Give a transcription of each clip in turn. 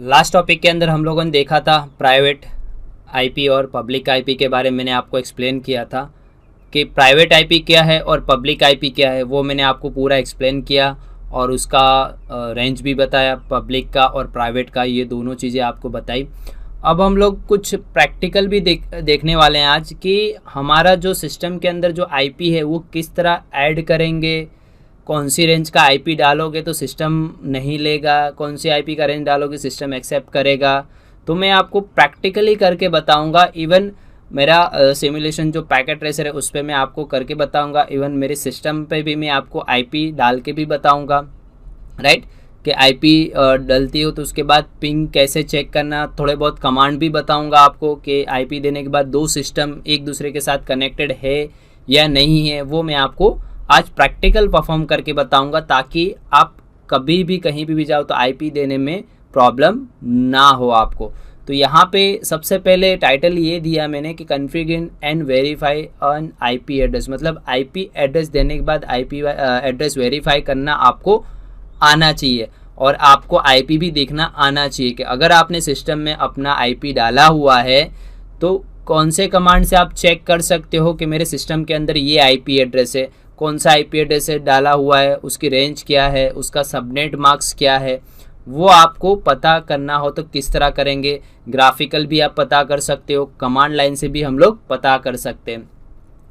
Last topic के अंदर हम लोगों ने देखा था प्राइवेट आईपी और पब्लिक आईपी के बारे में। मैंने आपको एक्सप्लेन किया था कि प्राइवेट आईपी क्या है और पब्लिक आईपी क्या है, वो मैंने आपको पूरा एक्सप्लेन किया और उसका रेंज भी बताया, पब्लिक का और प्राइवेट का, ये दोनों चीज़ें आपको बताई। अब हम लोग कुछ प्रैक्टिकल भी देखने वाले हैं आज कि हमारा जो सिस्टम के अंदर जो आईपी है वो किस तरह ऐड करेंगे, कौन सी रेंज का आईपी डालोगे तो सिस्टम नहीं लेगा, कौन सी आईपी का रेंज डालोगे सिस्टम एक्सेप्ट करेगा। तो मैं आपको प्रैक्टिकली करके बताऊंगा। इवन मेरा सिमुलेशन जो पैकेट ट्रेसर है उस पर मैं आपको करके बताऊंगा। इवन मेरे सिस्टम पे भी मैं आपको आईपी डाल के भी बताऊंगा, राइट, कि आईपी डलती हो तो उसके बाद पिंग कैसे चेक करना, थोड़े बहुत कमांड भी बताऊंगा आपको कि आईपी देने के बाद दो सिस्टम एक दूसरे के साथ कनेक्टेड है या नहीं है, वो मैं आपको आज प्रैक्टिकल परफॉर्म करके बताऊंगा ताकि आप कभी भी कहीं भी जाओ तो आईपी देने में प्रॉब्लम ना हो आपको। तो यहाँ पे सबसे पहले टाइटल ये दिया मैंने कि configure and verify on IP address, मतलब आईपी एड्रेस देने के बाद आईपी एड्रेस वेरीफाई करना आपको आना चाहिए और आपको आईपी भी देखना आना चाहिए कि अगर आपने सिस्टम में अपना आईपी डाला हुआ है तो कौन से कमांड से आप चेक कर सकते हो कि मेरे सिस्टम के अंदर ये आईपी एड्रेस है, कौन सा आईपी एड्रेस है डाला हुआ है, उसकी रेंज क्या है, उसका सबनेट मार्क्स क्या है, वो आपको पता करना हो तो किस तरह करेंगे। ग्राफिकल भी आप पता कर सकते हो, कमांड लाइन से भी हम लोग पता कर सकते हैं,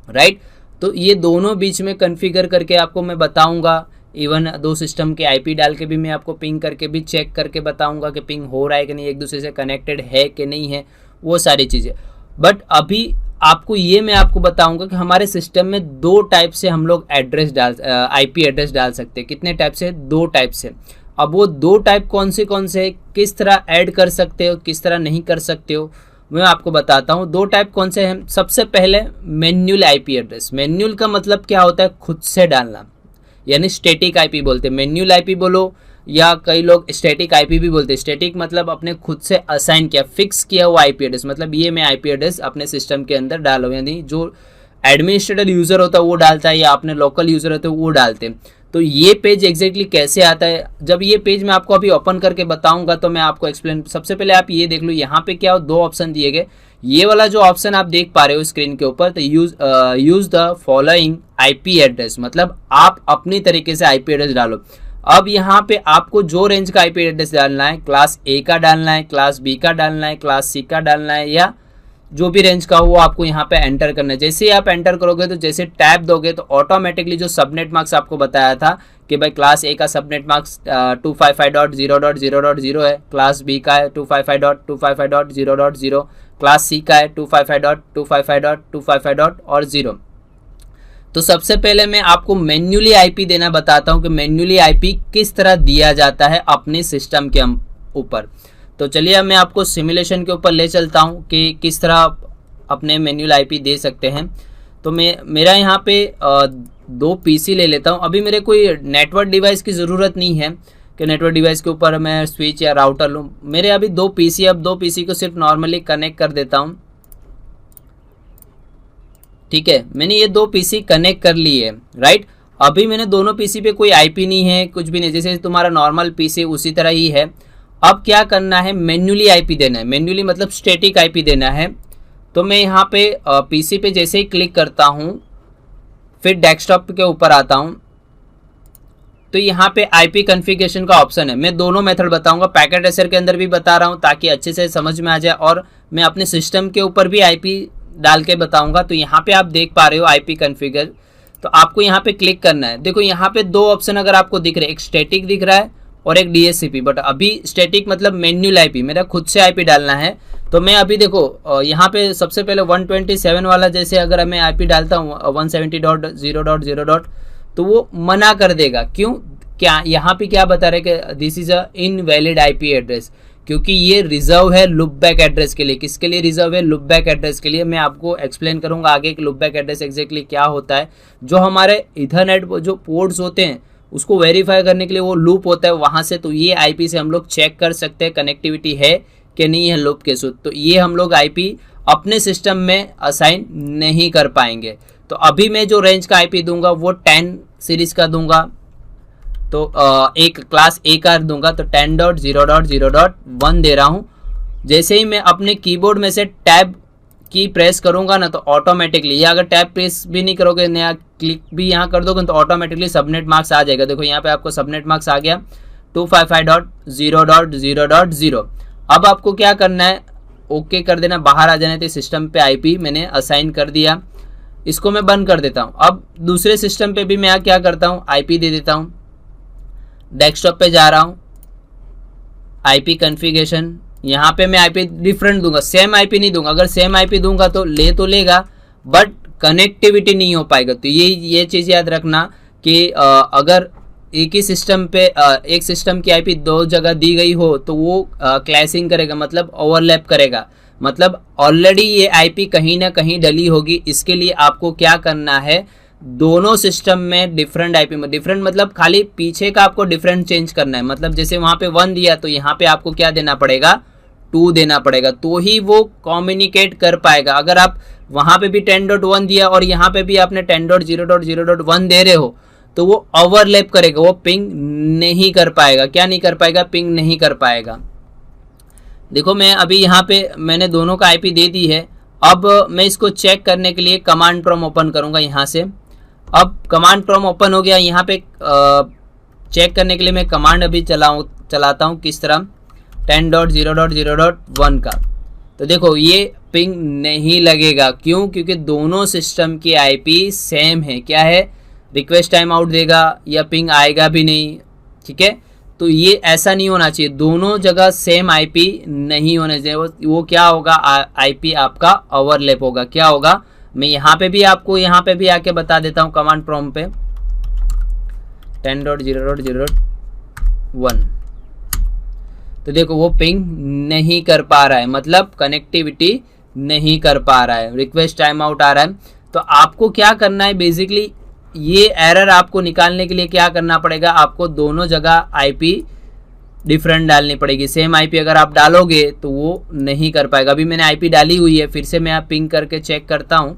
राइट। तो ये दोनों बीच में कॉन्फ़िगर करके आपको मैं बताऊंगा। इवन दो सिस्टम के आईपी डाल के भी मैं आपको पिंग करके भी चेक करके बताऊंगा कि पिंग हो रहा है कि नहीं, एक दूसरे से कनेक्टेड है कि नहीं है, वो सारी चीज़ें। बट अभी आपको ये मैं आपको बताऊंगा कि हमारे सिस्टम में दो टाइप से हम लोग आईपी एड्रेस डाल सकते हैं। कितने टाइप से? दो टाइप से। अब वो दो टाइप कौन से किस तरह ऐड कर सकते हो, किस तरह नहीं कर सकते हो, मैं आपको बताता हूँ। दो टाइप कौन से हैं? सबसे पहले मैन्युअल आईपी एड्रेस। मैन्युअल का मतलब क्या होता है? खुद से डालना, यानी स्टैटिक आईपी बोलते हैं। मैन्युअल आईपी बोलो या कई लोग स्टैटिक आईपी भी बोलते हैं। स्टैटिक मतलब अपने खुद से असाइन किया, फिक्स किया हुआ आईपी एड्रेस, मतलब ये मैं आईपी एड्रेस अपने सिस्टम के अंदर डाला हूँ, यानी जो एडमिनिस्ट्रेटर यूज़र होता है वो डालता है या अपने लोकल यूज़र होते हैं वो डालते हैं। तो ये पेज एग्जैक्टली कैसे आता है, जब ये पेज मैं आपको अभी ओपन करके बताऊंगा तो मैं आपको एक्सप्लेन। सबसे पहले आप ये देख लो, यहाँ पे क्या हो, दो ऑप्शन दिए गए। ये वाला जो ऑप्शन आप देख पा रहे हो स्क्रीन के ऊपर, तो use the following IP address, मतलब आप अपनी तरीके से आईपी एड्रेस डालो। अब यहाँ पे आपको जो रेंज का आईपी एड्रेस डालना है, क्लास ए का डालना है, क्लास बी का डालना है, क्लास सी का डालना है, या जो भी रेंज का हो वो आपको यहाँ पे एंटर करना है। जैसे ही आप एंटर करोगे तो जैसे टैब दोगे तो ऑटोमेटिकली जो सबनेट मार्क्स आपको बताया था कि भाई क्लास ए का सबनेट मार्क्स 255.0.0.0 है, क्लास बी का है 255.255.0.0, क्लास सी का है 255.255.255.0। तो सबसे पहले मैं आपको मैन्युअली आईपी देना बताता हूँ कि मैन्युअली आईपी किस तरह दिया जाता है अपने सिस्टम के ऊपर। तो चलिए अब मैं आपको सिमुलेशन के ऊपर ले चलता हूँ कि किस तरह अपने मैन्युअल आईपी दे सकते हैं। तो मेरा यहाँ पे दो पीसी ले लेता हूँ। अभी मेरे कोई नेटवर्क डिवाइस की ज़रूरत नहीं है कि नेटवर्क डिवाइस के ऊपर मैं स्विच या राउटर लूँ। मेरे अभी दो पीसी, अब दो पीसी को सिर्फ नॉर्मली कनेक्ट कर देता हूँ, ठीक है। मैंने ये दो पीसी कनेक्ट कर लिए है, राइट। अभी मैंने दोनों पीसी पे कोई आईपी नहीं है, कुछ भी नहीं, जैसे तुम्हारा नॉर्मल पीसी उसी तरह ही है। अब क्या करना है, मैन्युअली आईपी देना है। मैन्युअली मतलब स्टैटिक आईपी देना है। तो मैं यहाँ पे पीसी पे जैसे ही क्लिक करता हूँ, फिर डेस्कटॉप के ऊपर आता हूँ, तो यहाँ पे आईपी कॉन्फ़िगरेशन का ऑप्शन है। मैं दोनों मेथड बताऊंगा, पैकेट ट्रेसर के अंदर भी बता रहा हूँ ताकि अच्छे से समझ में आ जाए, और मैं अपने सिस्टम के ऊपर भी आईपी डाल के बताऊंगा। तो यहाँ पे आप देख पा रहे हो आईपी कॉन्फ़िगर, तो आपको यहाँ पे क्लिक करना है। देखो यहाँ पे दो ऑप्शन अगर आपको दिख रहे हैं, एक स्टैटिक दिख रहा है और एक डीएचसीपी। बट अभी स्टैटिक मतलब मैन्युअल आईपी, मेरा खुद से आईपी डालना है। तो मैं अभी देखो यहाँ पे सबसे पहले 127 वाला जैसे अगर मैं आईपी डालता हूँ 170.0.0. तो वो मना कर देगा। क्यों? क्या यहाँ पे क्या बता रहे कि this is a invalid IP address, क्योंकि ये रिजर्व है लुपबैक एड्रेस के लिए। किसके लिए रिजर्व है? लुपबैक एड्रेस के लिए। मैं आपको एक्सप्लेन करूंगा आगे कि लुपबैक एड्रेस एग्जैक्टली क्या होता है। जो हमारे इथरनेट जो पोर्ट्स होते हैं उसको वेरीफाई करने के लिए वो लूप होता है वहाँ से, तो ये आईपी से हम लोग चेक कर सकते हैं कनेक्टिविटी है कि नहीं है लूप के साथ। तो ये हम लोग आईपी अपने सिस्टम में असाइन नहीं कर पाएंगे। तो अभी मैं जो रेंज का आईपी दूंगा वो 10 सीरीज का दूंगा, तो एक क्लास A का दूंगा तो 10.0.0.1 दे रहा हूँ। जैसे ही मैं अपने कीबोर्ड में से टैब की प्रेस करूंगा ना तो ऑटोमेटिकली, या अगर टैब प्रेस भी नहीं करोगे, नया क्लिक भी यहाँ कर दोगे तो ऑटोमेटिकली सबनेट मार्क्स आ जाएगा। देखो यहाँ पे आपको सबनेट मार्क्स आ गया 255.0.0.0। अब आपको क्या करना है, ओके कर देना, बाहर आ जाना। तो सिस्टम पे आईपी मैंने असाइन कर दिया, इसको मैं बंद कर देता हूँ। अब दूसरे सिस्टम पे भी मैं क्या करता हूँ, आईपी दे देता हूँ। डेस्कटॉप पे जा रहा हूँ, आईपी कॉन्फ़िगरेशन, यहाँ पे मैं आईपी डिफरेंट दूंगा, सेम आईपी नहीं दूंगा। अगर सेम आईपी दूंगा तो लेगा, बट कनेक्टिविटी नहीं हो पाएगा। तो ये चीज़ याद रखना कि अगर एक ही सिस्टम पे एक सिस्टम की आईपी दो जगह दी गई हो तो वो क्लैशिंग करेगा, मतलब ओवरलैप करेगा, मतलब ऑलरेडी ये आईपी कहीं ना कहीं डली होगी। इसके लिए आपको क्या करना है, दोनों सिस्टम में डिफरेंट आईपी में, डिफरेंट मतलब खाली पीछे का आपको डिफरेंट चेंज करना है। मतलब जैसे वहाँ पे 1 दिया तो यहाँ पे आपको क्या देना पड़ेगा, 2 देना पड़ेगा, तो ही वो कम्युनिकेट कर पाएगा। अगर आप वहाँ पे भी 10.1 दिया और यहाँ पे भी आपने 10.0.0.1 दे रहे हो तो वो ओवरलैप करेगा, वो पिंग नहीं कर पाएगा। क्या नहीं कर पाएगा, पिंग नहीं कर पाएगा। देखो मैं अभी यहाँ पे मैंने दोनों का आईपी दे दी है। अब मैं इसको चेक करने के लिए कमांड प्रॉम्प्ट ओपन करूँगा यहाँ से। अब कमांड प्रॉम्प्ट ओपन हो गया। यहाँ पे चेक करने के लिए मैं कमांड अभी चलाता हूँ किस तरह, 10.0.0.1 का। तो देखो ये पिंग नहीं लगेगा, क्यों, क्योंकि दोनों सिस्टम की आईपी सेम है। क्या है, रिक्वेस्ट टाइम आउट देगा या पिंग आएगा भी नहीं, ठीक है। तो ये ऐसा नहीं होना चाहिए, दोनों जगह सेम आईपी नहीं होने चाहिए। वो क्या होगा, आईपी आपका ओवरलैप होगा। क्या होगा, मैं यहाँ पे भी आपको यहाँ पे भी आके बता देता हूँ कमांड प्रॉम्प्ट पे 10.0.0.1। तो देखो वो पिंग नहीं कर पा रहा है, मतलब कनेक्टिविटी नहीं कर पा रहा है, रिक्वेस्ट टाइम आउट आ रहा है। तो आपको क्या करना है, बेसिकली ये एरर आपको निकालने के लिए क्या करना पड़ेगा, आपको दोनों जगह आईपी डिफरेंट डालनी पड़ेगी। सेम आईपी अगर आप डालोगे तो वो नहीं कर पाएगा। अभी मैंने आईपी डाली हुई है, फिर से मैं आप पिंग करके चेक करता हूँ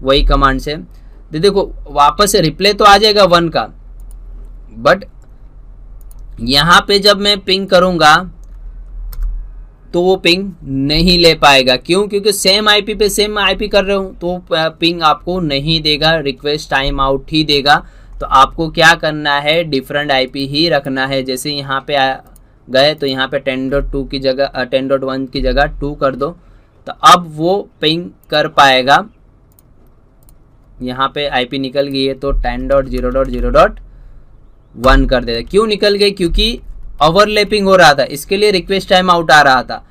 वही कमांड से। देखो वापस से रिप्ले तो आ जाएगा 1 का, बट यहाँ पे जब मैं पिंग करूँगा तो वो पिंग नहीं ले पाएगा। क्यों, क्योंकि सेम आईपी पे सेम आईपी कर रहे हूँ तो पिंग आपको नहीं देगा, रिक्वेस्ट टाइम आउट ही देगा। तो आपको क्या करना है, डिफरेंट आईपी ही रखना है। जैसे यहाँ पे गए तो यहाँ पे 10.2 की जगह 10.1 की जगह 2 कर दो, तो अब वो पिंग कर पाएगा। यहाँ पे आईपी निकल गई है तो 10.0.0.1 कर देगा। क्यों निकल गई, क्योंकि ओवरलैपिंग हो रहा था, इसके लिए रिक्वेस्ट टाइम आउट आ रहा था।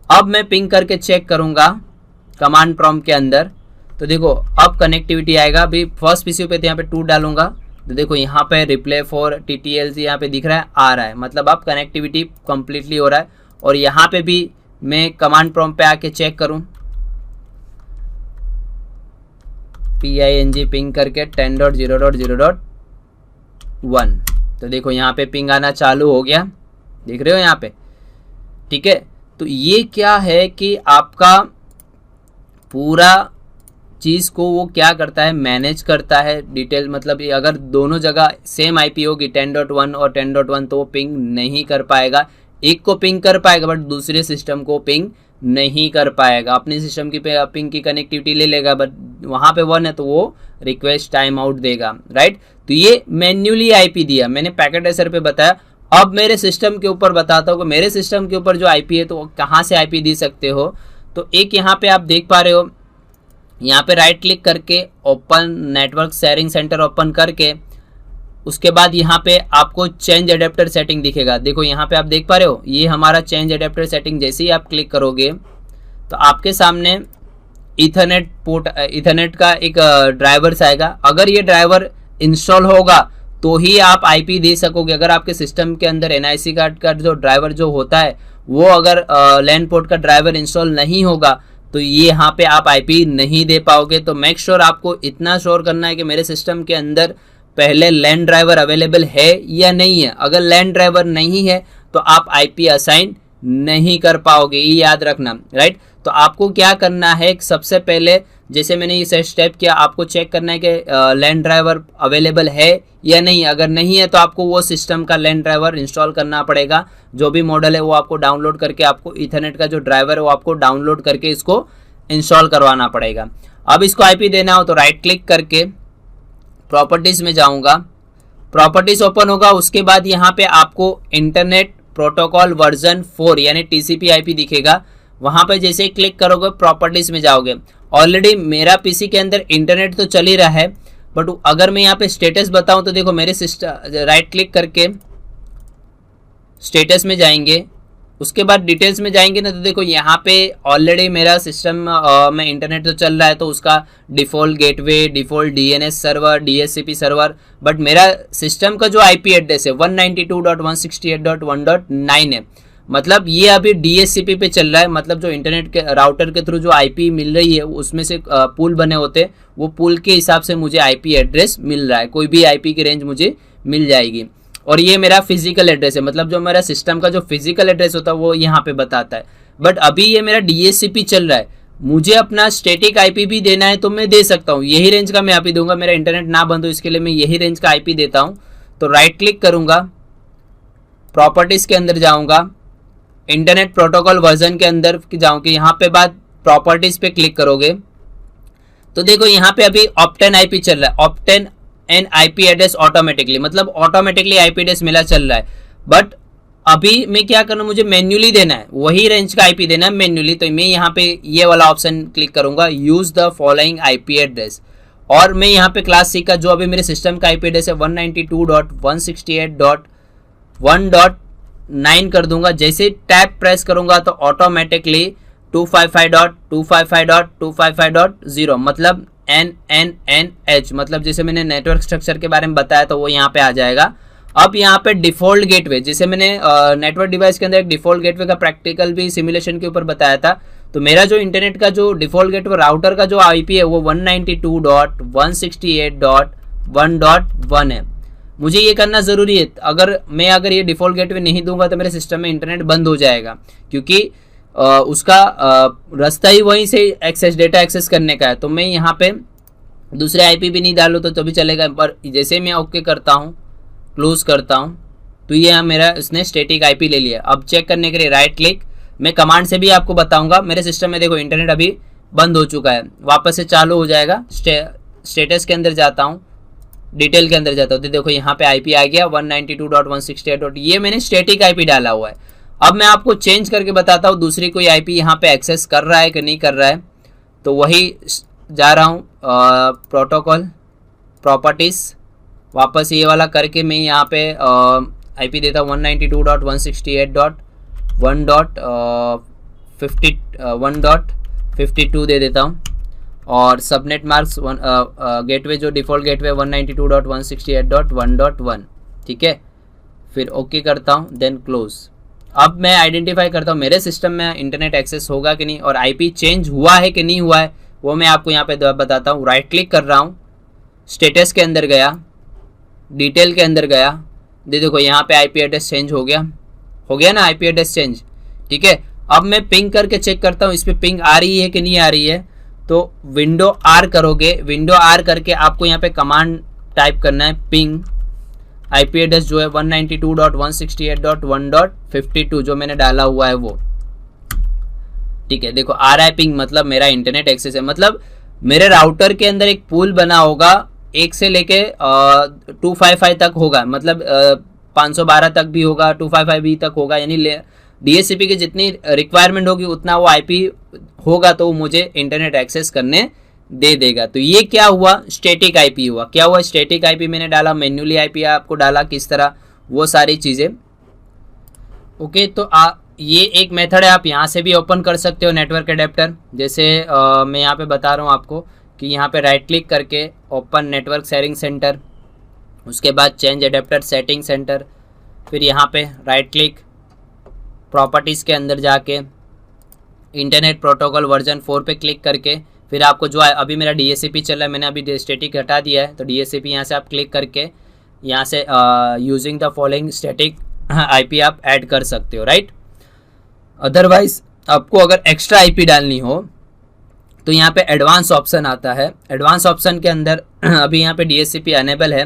अब मैं पिंग करके चेक करूंगा कमांड प्रॉम्प्ट के अंदर, तो देखो अब कनेक्टिविटी आएगा। अभी फर्स्ट पीसीयू पे तो यहाँ पे 2 डालूंगा तो देखो यहाँ पे रिप्ले फॉर TTLC यहाँ पे दिख रहा है, आ रहा है, मतलब अब कनेक्टिविटी कंप्लीटली हो रहा है। और यहाँ पे भी मैं कमांड प्रॉम्प्ट पे आके चेक करूँ, PING पिंग करके 10.0.0.1, तो देखो यहाँ पे पिंग आना चालू हो गया, देख रहे हो यहाँ पे, ठीक है। तो ये क्या है कि आपका पूरा चीज़ को वो क्या करता है, मैनेज करता है डिटेल। मतलब अगर दोनों जगह सेम आईपी होगी 10.1 और 10.1 तो वो पिंग नहीं कर पाएगा। एक को पिंग कर पाएगा बट दूसरे सिस्टम को पिंग नहीं कर पाएगा। अपने सिस्टम की पिंग की कनेक्टिविटी ले लेगा बट वहाँ पे 1 है तो वो रिक्वेस्ट टाइम आउट देगा, राइट। तो ये मैन्युअली आईपी दिया मैंने पैकेट ट्रेसर पे बताया। अब मेरे सिस्टम के ऊपर बताता हूँ कि मेरे सिस्टम के ऊपर जो आईपी है तो कहाँ से आईपी दे सकते हो। तो एक यहाँ पे आप देख पा रहे हो, यहाँ पे राइट क्लिक करके open network sharing centre open करके उसके बाद यहाँ पे आपको चेंज अडेप्टर सेटिंग दिखेगा। देखो यहाँ पे आप देख पा रहे हो, ये हमारा चेंज अडेप्टर सेटिंग। जैसे ही आप क्लिक करोगे तो आपके सामने इथरनेट पोर्ट, इथरनेट का एक ड्राइवर्स आएगा। अगर ये ड्राइवर इंस्टॉल होगा तो ही आप आईपी दे सकोगे। अगर आपके सिस्टम के अंदर NIC कार्ड का जो ड्राइवर जो होता है वो अगर लैन पोर्ट का ड्राइवर इंस्टॉल नहीं होगा तो ये यहाँ पे आप आईपी नहीं दे पाओगे। तो मेक श्योर आपको इतना श्योर करना है कि मेरे सिस्टम के अंदर पहले लैन ड्राइवर अवेलेबल है या नहीं है। अगर लैन ड्राइवर नहीं है तो आप आईपी असाइन नहीं कर पाओगे, ये याद रखना, राइट। तो आपको क्या करना है, सबसे पहले जैसे मैंने ये स्टेप किया, आपको चेक करना है कि लैन ड्राइवर अवेलेबल है या नहीं। अगर नहीं है तो आपको वो सिस्टम का लैन ड्राइवर इंस्टॉल करना पड़ेगा। जो भी मॉडल है वो आपको डाउनलोड करके, आपको ईथरनेट का जो ड्राइवर है वो आपको डाउनलोड करके इसको इंस्टॉल करवाना पड़ेगा। अब इसको आईपी देना हो तो राइट क्लिक करके प्रॉपर्टीज़ में जाऊंगा, प्रॉपर्टीज़ ओपन होगा। उसके बाद यहाँ पे आपको इंटरनेट प्रोटोकॉल वर्जन 4 यानी टीसीपी आईपी दिखेगा। वहाँ पे जैसे ही क्लिक करोगे प्रॉपर्टीज़ में जाओगे। ऑलरेडी मेरा पीसी के अंदर इंटरनेट तो चल ही रहा है, बट अगर मैं यहाँ पे स्टेटस बताऊँ तो देखो मेरे सिस्टम, राइट क्लिक करके स्टेटस में जाएंगे, उसके बाद डिटेल्स में जाएंगे ना, तो देखो यहाँ पे ऑलरेडी मेरा सिस्टम में इंटरनेट तो चल रहा है, तो उसका default gateway, default DNS server, DHCP server, but मेरा सिस्टम का जो आईपी एड्रेस है 192.168.1.9 है। मतलब ये अभी डीएचसीपी पे चल रहा है, मतलब जो इंटरनेट के राउटर के थ्रू जो आईपी मिल रही है उसमें से पूल बने होते, वो पूल के हिसाब से मुझे आईपी एड्रेस मिल रहा है। कोई भी आईपी की रेंज मुझे मिल जाएगी। और ये मेरा फिजिकल एड्रेस है, मतलब जो मेरा सिस्टम का जो फिजिकल एड्रेस होता है वो यहाँ पे बताता है। बट अभी ये मेरा डीएचसीपी चल रहा है, मुझे अपना स्टैटिक आईपी भी देना है तो मैं दे सकता हूँ। यही रेंज का मैं आईपी दूंगा, मेरा इंटरनेट ना बंद हो इसके लिए मैं यही रेंज का आईपी देता हूँ। तो राइट क्लिक करूँगा, प्रॉपर्टीज़ के अंदर जाऊँगा, इंटरनेट प्रोटोकॉल वर्जन के अंदर जाऊँगी, यहाँ पे बाद प्रॉपर्टीज़ पे क्लिक करोगे तो देखो यहाँ पे अभी ऑप्टेन आईपी चल रहा है, obtain an IP address automatically, मतलब ऑटोमेटिकली आईपी एड्रेस मिला चल रहा है। बट अभी मैं क्या करना, मुझे मैन्युअली देना है, वही रेंज का आईपी देना है मैन्युअली। तो मैं यहाँ पे ये वाला ऑप्शन क्लिक करूंगा, use the following IP address, और मैं यहाँ पे क्लास सी का जो अभी मेरे सिस्टम का आईपी एड्रेस है 192.168.1.9 कर दूंगा। जैसे टैब प्रेस करूंगा तो ऑटोमेटिकली 255.255.255.0 मतलब NNNH, मतलब जैसे मैंने नेटवर्क स्ट्रक्चर के बारे में बताया तो वो यहाँ पे आ जाएगा। अब यहाँ पे डिफ़ॉल्ट गेटवे, जैसे मैंने नेटवर्क डिवाइस के अंदर एक डिफ़ॉल्ट गेटवे का प्रैक्टिकल भी सिमुलेशन के ऊपर बताया था, तो मेरा जो इंटरनेट का जो डिफ़ॉल्ट गेटवे राउटर का जो आईपी है वो 192.168.1.1 है। मुझे ये करना ज़रूरी है, अगर ये डिफ़ॉल्ट गेटवे नहीं दूंगा तो मेरे सिस्टम में इंटरनेट बंद हो जाएगा, क्योंकि उसका रास्ता ही वहीं से डेटा एक्सेस करने का है। तो मैं यहाँ पे दूसरे आईपी भी नहीं डालूँ तो भी चलेगा, पर जैसे मैं ओके करता हूँ, क्लोज करता हूँ, तो ये मेरा इसने स्टैटिक आईपी ले लिया। अब चेक करने के लिए राइट क्लिक, मैं कमांड से भी आपको बताऊंगा। मेरे सिस्टम में देखो इंटरनेट अभी बंद हो चुका है, वापस से चालू हो जाएगा। स्टेटस के अंदर जाता हूँ, डिटेल के अंदर जाता हूँ, तो देखो यहाँ पे आईपी आ गया 192.168. ये मैंने स्टैटिक आईपी डाला हुआ है। अब मैं आपको चेंज करके बताता हूँ दूसरी कोई आईपी यहाँ पे एक्सेस कर रहा है कि नहीं कर रहा है। तो वही जा रहा हूँ, प्रोटोकॉल प्रॉपर्टीज़, वापस ये वाला करके मैं यहाँ पे आईपी देता हूँ 192.168.1.52 दे देता हूँ, और सबनेट मार्क्स गेटवे जो डिफ़ॉल्ट गेटवे 192.168.1.1, ठीक है। फिर ओके करता हूँ, देन क्लोज। अब मैं आइडेंटिफाई करता हूँ मेरे सिस्टम में इंटरनेट एक्सेस होगा कि नहीं, और आईपी चेंज हुआ है कि नहीं हुआ है वो मैं आपको यहाँ पे बताता हूँ। राइट क्लिक कर रहा हूँ, स्टेटस के अंदर गया, डिटेल के अंदर गया, देखो यहाँ पे आईपी एड्रेस चेंज हो गया ना, आईपी एड्रेस चेंज, ठीक है। अब मैं पिंग करके चेक करता हूँ इस पर पिंग आ रही है कि नहीं आ रही है। तो विंडो आर करोगे, विंडो आर करके आपको यहाँ पे कमांड टाइप करना है, पिंग आईपी एड्रेस जो है 192.168.1.52 जो मैंने डाला हुआ है वो, ठीक है। देखो आ रहा है पिंग, मतलब मेरा इंटरनेट एक्सेस है। मतलब मेरे राउटर के अंदर एक पूल बना होगा, 1 से लेके 255 तक होगा, मतलब 512 तक भी होगा, 255 भी तक होगा, यानी डीएचसीपी की जितनी रिक्वायरमेंट होगी उतना वो आईपी होगा, तो मुझे इंटरनेट एक्सेस करने दे देगा। तो ये क्या हुआ, स्टैटिक आईपी हुआ। क्या हुआ, स्टैटिक आईपी मैंने डाला, मैन्युअली आईपी आपको डाला किस तरह, वो सारी चीज़ें। ओके, तो ये एक मेथड है, आप यहाँ से भी ओपन कर सकते हो नेटवर्क एडेप्टर। जैसे मैं यहाँ पे बता रहा हूँ आपको कि यहाँ पे राइट क्लिक करके ओपन नेटवर्क शेयरिंग सेंटर, उसके बाद चेंज एडेप्टर सेटिंग सेंटर, फिर यहाँ पे राइट क्लिक, प्रॉपर्टीज़ के अंदर जाके इंटरनेट प्रोटोकॉल वर्जन 4 पे क्लिक करके फिर आपको जो है, अभी मेरा डीएचसीपी चल रहा है, मैंने अभी स्टैटिक हटा दिया है, तो डीएचसीपी यहाँ से आप क्लिक करके यहाँ से using the following static IP आप ऐड कर सकते हो, राइट। अदरवाइज आपको अगर एक्स्ट्रा आईपी डालनी हो तो यहाँ पे एडवांस ऑप्शन आता है। एडवांस ऑप्शन के अंदर अभी यहाँ पे DHCP अनेबल है।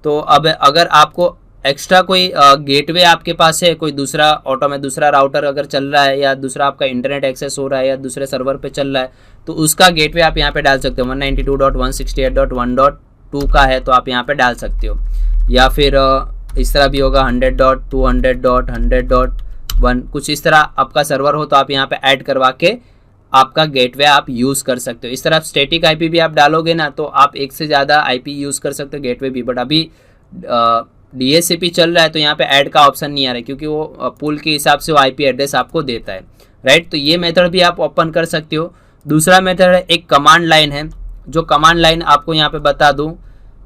तो अब अगर आपको एक्स्ट्रा कोई गेटवे आपके पास है, कोई दूसरा ऑटो में दूसरा राउटर अगर चल रहा है या दूसरा आपका इंटरनेट एक्सेस हो रहा है या दूसरे सर्वर पे चल रहा है, तो उसका गेटवे आप यहाँ पे डाल सकते हो। 192.168.1.2 का है तो आप यहाँ पे डाल सकते हो, या फिर इस तरह भी होगा 100.200.100.1 कुछ इस तरह आपका सर्वर हो तो आप यहाँ पे ऐड करवा के आपका गेटवे आप यूज़ कर सकते हो। इस तरह स्टैटिक आईपी भी आप डालोगे ना तो आप एक से ज़्यादा आईपी यूज़ कर सकते हो, गेटवे भी। बट अभी DHCP चल रहा है तो यहाँ पे ऐड का ऑप्शन नहीं आ रहा है, क्योंकि वो पुल के हिसाब से वो आईपी एड्रेस आपको देता है, राइट। तो ये मेथड भी आप ओपन कर सकते हो। दूसरा मेथड है, एक कमांड लाइन है, जो कमांड लाइन आपको यहाँ पे बता दूँ,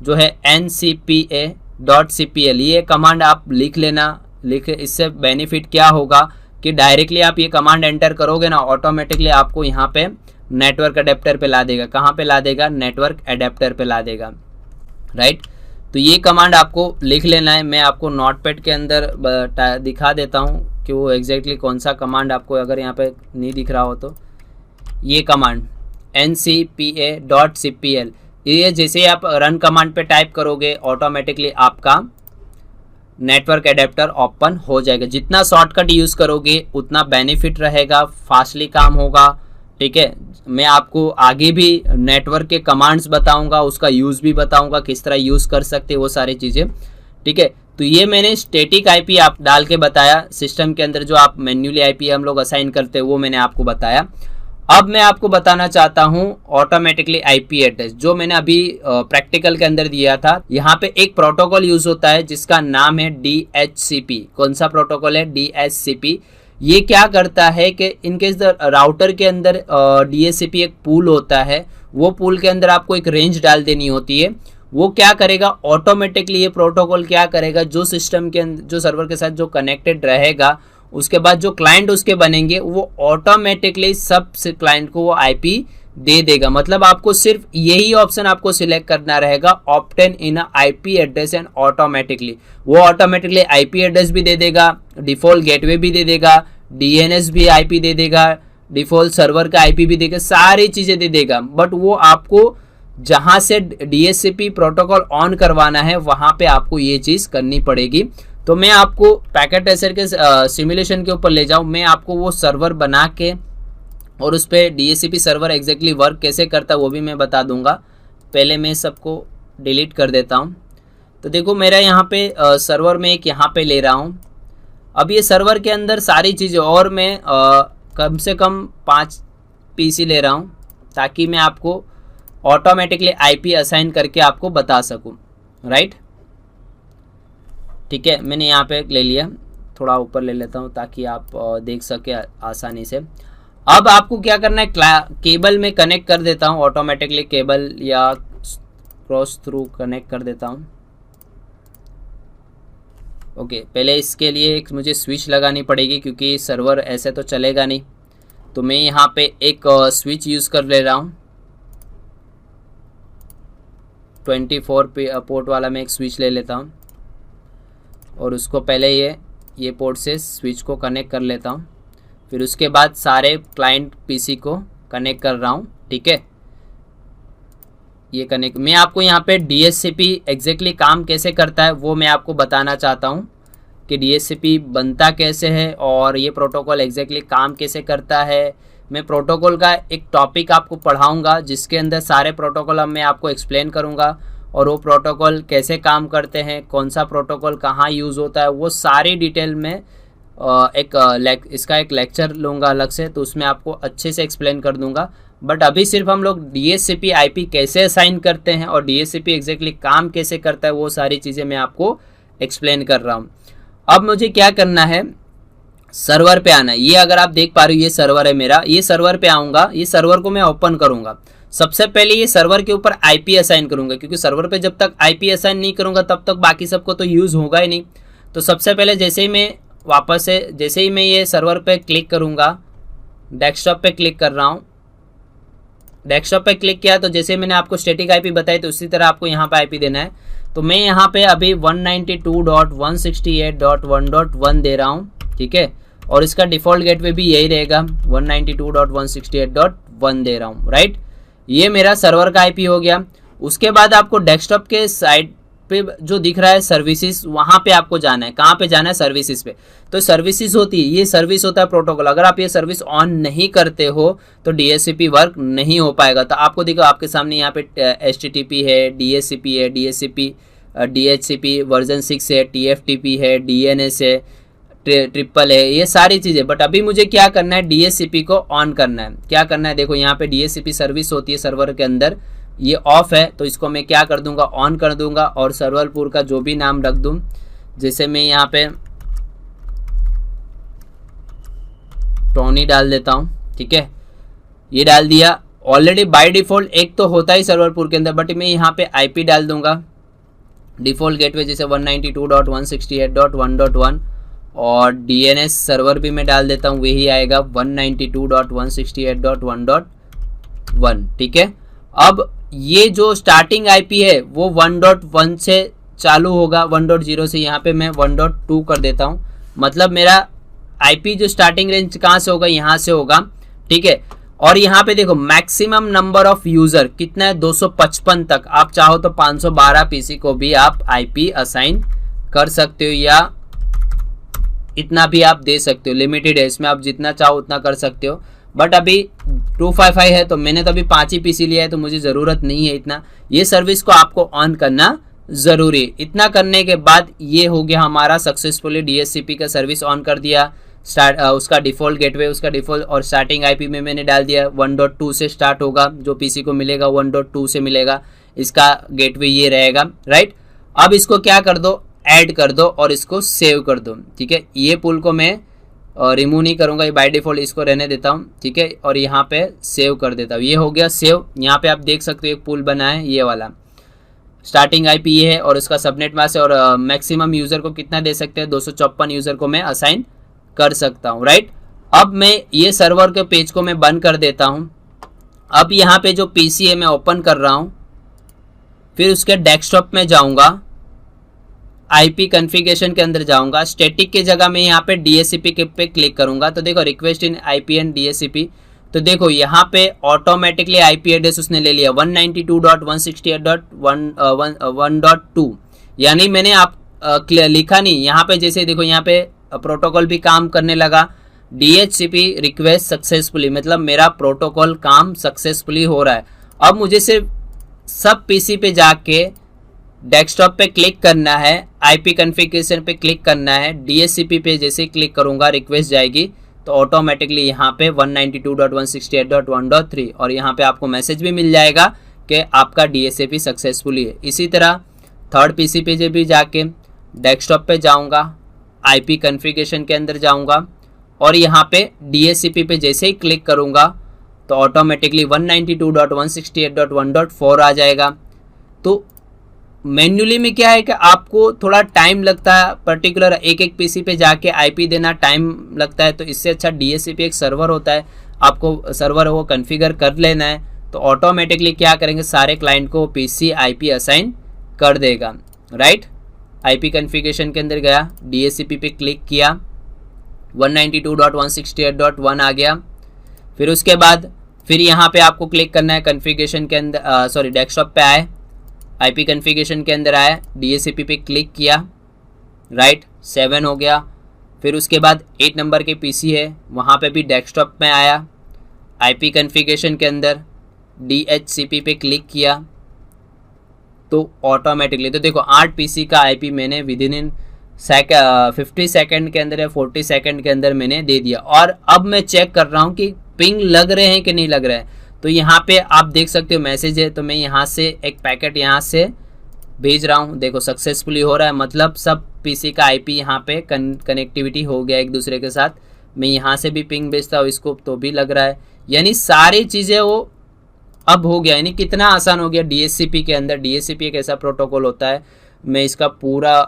जो है ncpa.cpl। ये कमांड आप लिख लेना। इससे बेनिफिट क्या होगा कि डायरेक्टली आप ये कमांड एंटर करोगे ना, ऑटोमेटिकली आपको यहाँ पे नेटवर्क अडेप्टर पे ला देगा। कहाँ पे ला देगा? नेटवर्क अडेप्टर पे ला देगा, राइट। तो ये कमांड आपको लिख लेना है। मैं आपको नोटपैड के अंदर दिखा देता हूँ कि वो एग्जैक्टली कौन सा कमांड आपको अगर यहाँ पे नहीं दिख रहा हो तो ये कमांड ncpa.cpl, ये जैसे ही आप रन कमांड पे टाइप करोगे ऑटोमेटिकली आपका नेटवर्क एडेप्टर ओपन हो जाएगा। जितना शॉर्टकट यूज़ करोगे उतना बेनिफिट रहेगा, फास्टली काम होगा, ठीक है। मैं आपको आगे भी नेटवर्क के कमांड्स बताऊंगा, उसका यूज़ भी बताऊंगा, किस तरह यूज़ कर सकते हैं वो सारी चीज़ें, ठीक है। तो ये मैंने स्टैटिक आईपी आप डाल के बताया। सिस्टम के अंदर जो आप मैन्युअली आईपी हम लोग असाइन करते हैं वो मैंने आपको बताया। अब मैं आपको बताना चाहता हूं ऑटोमेटिकली आईपी एड्रेस, जो मैंने अभी प्रैक्टिकल के अंदर दिया था। यहाँ पे एक प्रोटोकॉल यूज होता है जिसका नाम है DHCP। कौन सा प्रोटोकॉल है? DHCP। ये क्या करता है कि इनकेस राउटर के अंदर DHCP एक पूल होता है, वो पूल के अंदर आपको एक रेंज डाल देनी होती है। वो क्या करेगा? ऑटोमेटिकली ये प्रोटोकॉल क्या करेगा, जो सिस्टम के अंदर जो सर्वर के साथ जो कनेक्टेड रहेगा, उसके बाद जो क्लाइंट उसके बनेंगे वो ऑटोमेटिकली सब क्लाइंट को वो आईपी दे देगा। मतलब आपको सिर्फ यही ऑप्शन आपको सिलेक्ट करना रहेगा, obtain an IP address, and automatically वो ऑटोमेटिकली आईपी एड्रेस भी दे देगा, डिफॉल्ट गेटवे भी दे देगा, DNS भी आईपी दे देगा, डिफॉल्ट सर्वर का आईपी भी देगा, सारी चीजें दे देगा। बट वो आपको जहां से DHCP प्रोटोकॉल ऑन करवाना है वहां पे आपको ये चीज करनी पड़ेगी। तो मैं आपको पैकेट ट्रेसर के सिमुलेशन के ऊपर ले जाऊं, मैं आपको वो सर्वर बना के और उस पर DHCP सर्वर एग्जैक्टली वर्क कैसे करता है वो भी मैं बता दूंगा। पहले मैं सबको डिलीट कर देता हूं। तो देखो मेरा यहाँ पे सर्वर में एक यहाँ पे ले रहा हूँ। अब ये सर्वर के अंदर सारी चीज़ें, और मैं कम से कम 5 PC ले रहा हूँ ताकि मैं आपको ऑटोमेटिकली आईपी असाइन करके आपको बता सकूँ, राइट। ठीक है, मैंने यहाँ पे ले लिया, थोड़ा ऊपर ले लेता हूँ ताकि आप देख सके आसानी से। अब आपको क्या करना है, केबल में कनेक्ट कर देता हूँ ऑटोमेटिकली, केबल या क्रॉस थ्रू कनेक्ट कर देता हूँ। ओके, पहले इसके लिए एक मुझे स्विच लगानी पड़ेगी क्योंकि सर्वर ऐसे तो चलेगा नहीं। तो मैं यहाँ पे एक स्विच यूज़ कर ले रहा हूँ, 24 पोर्ट वाला मैं एक स्विच ले लेता हूँ और उसको पहले ये पोर्ट से स्विच को कनेक्ट कर लेता हूँ। फिर उसके बाद सारे क्लाइंट पीसी को कनेक्ट कर रहा हूँ, ठीक है। ये कनेक्ट, मैं आपको यहाँ पे DHCP एग्जैक्टली काम कैसे करता है वो मैं आपको बताना चाहता हूँ कि DHCP बनता कैसे है और ये प्रोटोकॉल एग्जैक्टली काम कैसे करता है। मैं प्रोटोकॉल का एक टॉपिक आपको पढ़ाऊँगा जिसके अंदर सारे प्रोटोकॉल अब मैं आपको एक्सप्लेन करूँगा और वो प्रोटोकॉल कैसे काम करते हैं, कौन सा प्रोटोकॉल कहाँ यूज़ होता है, वो सारी डिटेल में इसका एक लेक्चर लूँगा अलग से, तो उसमें आपको अच्छे से एक्सप्लेन कर दूँगा। बट अभी सिर्फ हम लोग DHCP IP कैसे असाइन करते हैं और DHCP एग्जैक्टली काम कैसे करता है वो सारी चीज़ें मैं आपको एक्सप्लेन कर रहा हूँ। अब मुझे क्या करना है, सर्वर पे आना है। ये अगर आप देख पा रहे हो ये सर्वर है मेरा, ये सर्वर पे आऊँगा, ये सर्वर को मैं ओपन करूँगा। सबसे पहले ये सर्वर के ऊपर IP असाइन करूँगा क्योंकि सर्वर पे जब तक IP असाइन नहीं करूँगा तब तक बाकी सबको तो यूज़ होगा ही नहीं। तो सबसे पहले जैसे ही मैं वापस से जैसे ही मैं ये सर्वर पे क्लिक करूँगा, डेस्कटॉप पे क्लिक कर रहा हूँ, डेस्कटॉप पे क्लिक किया तो जैसे मैंने आपको स्टैटिक IP बताई तो उसी तरह आपको यहाँ पे IP देना है। तो मैं यहाँ पे अभी 192.168.1.1 दे रहा हूँ, ठीक है। और इसका डिफ़ॉल्ट गेटवे भी यही रहेगा 192.168.1 दे रहा हूँ, राइट। ये मेरा सर्वर का आईपी हो गया। उसके बाद आपको डेस्कटॉप के साइड पे जो दिख रहा है सर्विसेज, वहाँ पे आपको जाना है। कहाँ पे जाना है? सर्विसेज पे। तो सर्विसेज होती है, ये सर्विस होता है प्रोटोकॉल। अगर आप ये सर्विस ऑन नहीं करते हो तो DHCP वर्क नहीं हो पाएगा। तो आपको देखो आपके सामने यहाँ पे HTTP है, DHCP है, DHCP वर्जन 6 है, TFTP है, DNS है, ट्रिपल है, ये सारी चीज़ें। बट अभी मुझे क्या करना है? DHCP को ऑन करना है। क्या करना है? देखो यहाँ पे DHCP सर्विस होती है सर्वर के अंदर, ये ऑफ है, तो इसको मैं क्या कर दूंगा? ऑन कर दूंगा। और सर्वरपुर का जो भी नाम रख दूं, जैसे मैं यहाँ पे टोनी डाल देता हूँ, ठीक है, ये डाल दिया। ऑलरेडी बाय डिफॉल्ट एक तो होता ही सर्वरपुर के अंदर, बट मैं यहाँ पे IP डाल दूंगा डिफॉल्ट गेटवे, जैसे 192.168.1.1, और DNS सर्वर भी मैं डाल देता हूँ, वही आएगा 192.168.1.1, ठीक है। अब ये जो स्टार्टिंग IP है वो 1.1 से चालू होगा, 1.0 से। यहाँ पे मैं 1.2 कर देता हूँ, मतलब मेरा IP जो स्टार्टिंग रेंज कहाँ से होगा? यहाँ से होगा, ठीक है। और यहाँ पे देखो मैक्सिमम नंबर ऑफ यूजर कितना है? 255 तक। आप चाहो तो 512 PC को भी आप IP असाइन कर सकते हो, या इतना भी आप दे सकते हो। लिमिटेड है इसमें, आप जितना चाहो उतना कर सकते हो। बट अभी 255 है, तो मैंने तो अभी 5 ही PC लिया है, तो मुझे ज़रूरत नहीं है इतना। ये सर्विस को आपको ऑन करना ज़रूरी है। इतना करने के बाद ये हो गया हमारा सक्सेसफुली DHCP का सर्विस ऑन कर दिया। उसका डिफ़ॉल्ट गेटवे, उसका डिफ़ॉल्ट और स्टार्टिंग IP में मैंने डाल दिया 1.2 से स्टार्ट होगा, जो PC को मिलेगा 1.2 से मिलेगा, इसका गेटवे ये रहेगा, राइट। अब इसको क्या कर दो? ऐड कर दो और इसको सेव कर दो, ठीक है। ये पुल को मैं रिमूव नहीं करूँगा, ये बाय डिफ़ॉल्ट इसको रहने देता हूँ, ठीक है। और यहाँ पे सेव कर देता हूँ, ये हो गया सेव। यहाँ पे आप देख सकते हो एक पुल बना है, ये वाला स्टार्टिंग IP ये है, और उसका सबनेट मास्क है, और मैक्सिमम यूज़र को कितना दे सकते हैं? 254 यूज़र को मैं असाइन कर सकता हूँ, राइट। अब मैं ये सर्वर के पेज को मैं बंद कर देता हूँ। अब यहाँ पे जो PC है मैं ओपन कर रहा हूँ, फिर उसके डेस्कटॉप में जाऊँगा, IP कॉन्फ़िगरेशन के अंदर जाऊँगा, स्टैटिक की जगह मैं यहाँ पे DHCP के पे क्लिक करूँगा। तो देखो request in IP and DHCP, तो देखो यहाँ पे ऑटोमेटिकली IP एड्रेस उसने ले लिया 192.168.1.2, यानी मैंने आप लिखा नहीं। यहाँ पे जैसे देखो यहाँ पे प्रोटोकॉल भी काम करने लगा, DHCP रिक्वेस्ट सक्सेसफुली, मतलब मेरा प्रोटोकॉल काम सक्सेसफुली हो रहा है। अब मुझे सिर्फ सब PC पे जाके डेस्कटॉप पे क्लिक करना है, IP कॉन्फ़िगरेशन पे क्लिक करना है, DHCP पे जैसे क्लिक करूँगा रिक्वेस्ट जाएगी, तो ऑटोमेटिकली यहाँ पे 192.168.1.3, और यहाँ पे आपको मैसेज भी मिल जाएगा कि आपका DHCP सक्सेसफुली है। इसी तरह थर्ड PC पे भी जाके डेस्कटॉप पे जाऊँगा, IP कॉन्फ़िगरेशन के अंदर जाऊँगा, और यहाँ पे DHCP पे जैसे ही क्लिक करूँगा तो ऑटोमेटिकली 192.168.1.4 आ जाएगा। तो मैन्युअली में क्या है कि आपको थोड़ा टाइम लगता है, पर्टिकुलर एक एक PC पे जाके IP देना टाइम लगता है। तो इससे अच्छा DHCP एक सर्वर होता है, आपको सर्वर वो कॉन्फ़िगर कर लेना है, तो ऑटोमेटिकली क्या करेंगे, सारे क्लाइंट को PC IP असाइन कर देगा, राइट। IP कॉन्फ़िगरेशन के अंदर गया, DHCP पे क्लिक किया, 192.168.1 आ गया। फिर उसके बाद फिर यहाँ पे आपको क्लिक करना है कॉन्फ़िगरेशन के अंदर, सॉरी डेस्कटॉप पे आए, IP कॉन्फ़िगरेशन के अंदर आया, DHCP पे क्लिक किया, राइट, 7 हो गया। फिर उसके बाद 8 नंबर के PC है, वहाँ पे भी डेस्कटॉप में आया, IP कॉन्फ़िगरेशन के अंदर DHCP पे क्लिक किया, तो ऑटोमेटिकली तो देखो 8 PC का IP मैंने विद इन 50 सेकंड के अंदर या 40 सेकंड के अंदर मैंने दे दिया। और अब मैं चेक कर रहा हूँ कि पिंग लग रहे हैं कि नहीं लग रहे हैं। तो यहाँ पे आप देख सकते हो मैसेज है, तो मैं यहाँ से एक पैकेट यहाँ से भेज रहा हूँ, देखो सक्सेसफुली हो रहा है, मतलब सब PC का IP यहाँ पे कनेक्टिविटी हो गया एक दूसरे के साथ। मैं यहाँ से भी पिंग भेजता हूँ इसको, तो भी लग रहा है, यानी सारी चीज़ें वो अब हो गया। यानी कितना आसान हो गया DHCP के अंदर। DHCP एक ऐसा प्रोटोकॉल होता है, मैं इसका पूरा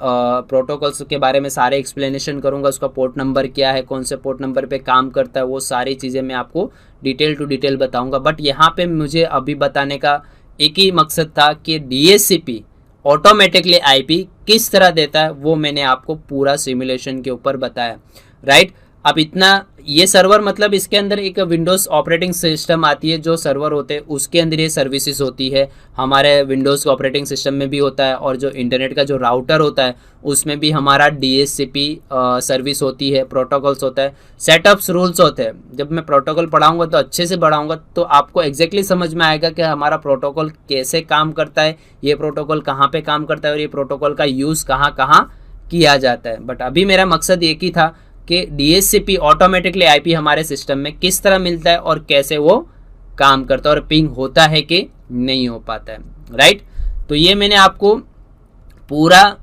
प्रोटोकॉल्स के बारे में सारे एक्सप्लेनेशन करूंगा, उसका पोर्ट नंबर क्या है, कौन से पोर्ट नंबर पे काम करता है, वो सारी चीज़ें मैं आपको डिटेल टू डिटेल बताऊंगा। बट यहाँ पे मुझे अभी बताने का एक ही मकसद था कि DHCP ऑटोमेटिकली IP किस तरह देता है, वो मैंने आपको पूरा सिमुलेशन के ऊपर बताया, राइट। अब इतना ये सर्वर मतलब इसके अंदर एक विंडोज़ ऑपरेटिंग सिस्टम आती है, जो सर्वर होते हैं उसके अंदर ये सर्विसेज होती है। हमारे विंडोज़ ऑपरेटिंग सिस्टम में भी होता है, और जो इंटरनेट का जो राउटर होता है उसमें भी हमारा DHCP सर्विस होती है, प्रोटोकॉल्स होता है, सेटअप्स रूल्स होते हैं। जब मैं प्रोटोकॉल पढ़ाऊँगा तो अच्छे से पढ़ाऊँगा तो आपको एग्जैक्टली समझ में आएगा कि हमारा प्रोटोकॉल कैसे काम करता है, ये प्रोटोकॉल कहाँ पर काम करता है, और ये प्रोटोकॉल का यूज़ कहाँ कहाँ किया जाता है। बट अभी मेरा मकसद एक ही था कि DHCP ऑटोमेटिकली IP हमारे सिस्टम में किस तरह मिलता है और कैसे वो काम करता है, और पिंग होता है कि नहीं हो पाता है, राइट। तो ये मैंने आपको पूरा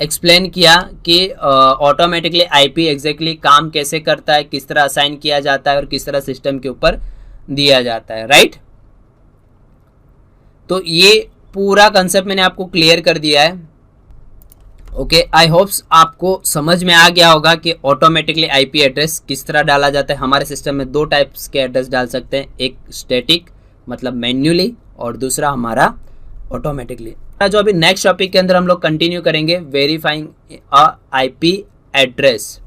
एक्सप्लेन किया कि ऑटोमेटिकली IP एग्जैक्टली काम कैसे करता है, किस तरह असाइन किया जाता है और किस तरह सिस्टम के ऊपर दिया जाता है, राइट। तो ये पूरा कंसेप्ट मैंने आपको क्लियर कर दिया है। ओके, आई होप्स आपको समझ में आ गया होगा कि ऑटोमेटिकली IP एड्रेस किस तरह डाला जाता है। हमारे सिस्टम में दो टाइप्स के एड्रेस डाल सकते हैं, एक स्टैटिक मतलब मैन्युअली, और दूसरा हमारा ऑटोमेटिकली। जो अभी नेक्स्ट टॉपिक के अंदर हम लोग कंटिन्यू करेंगे, वेरीफाइंग अ IP एड्रेस।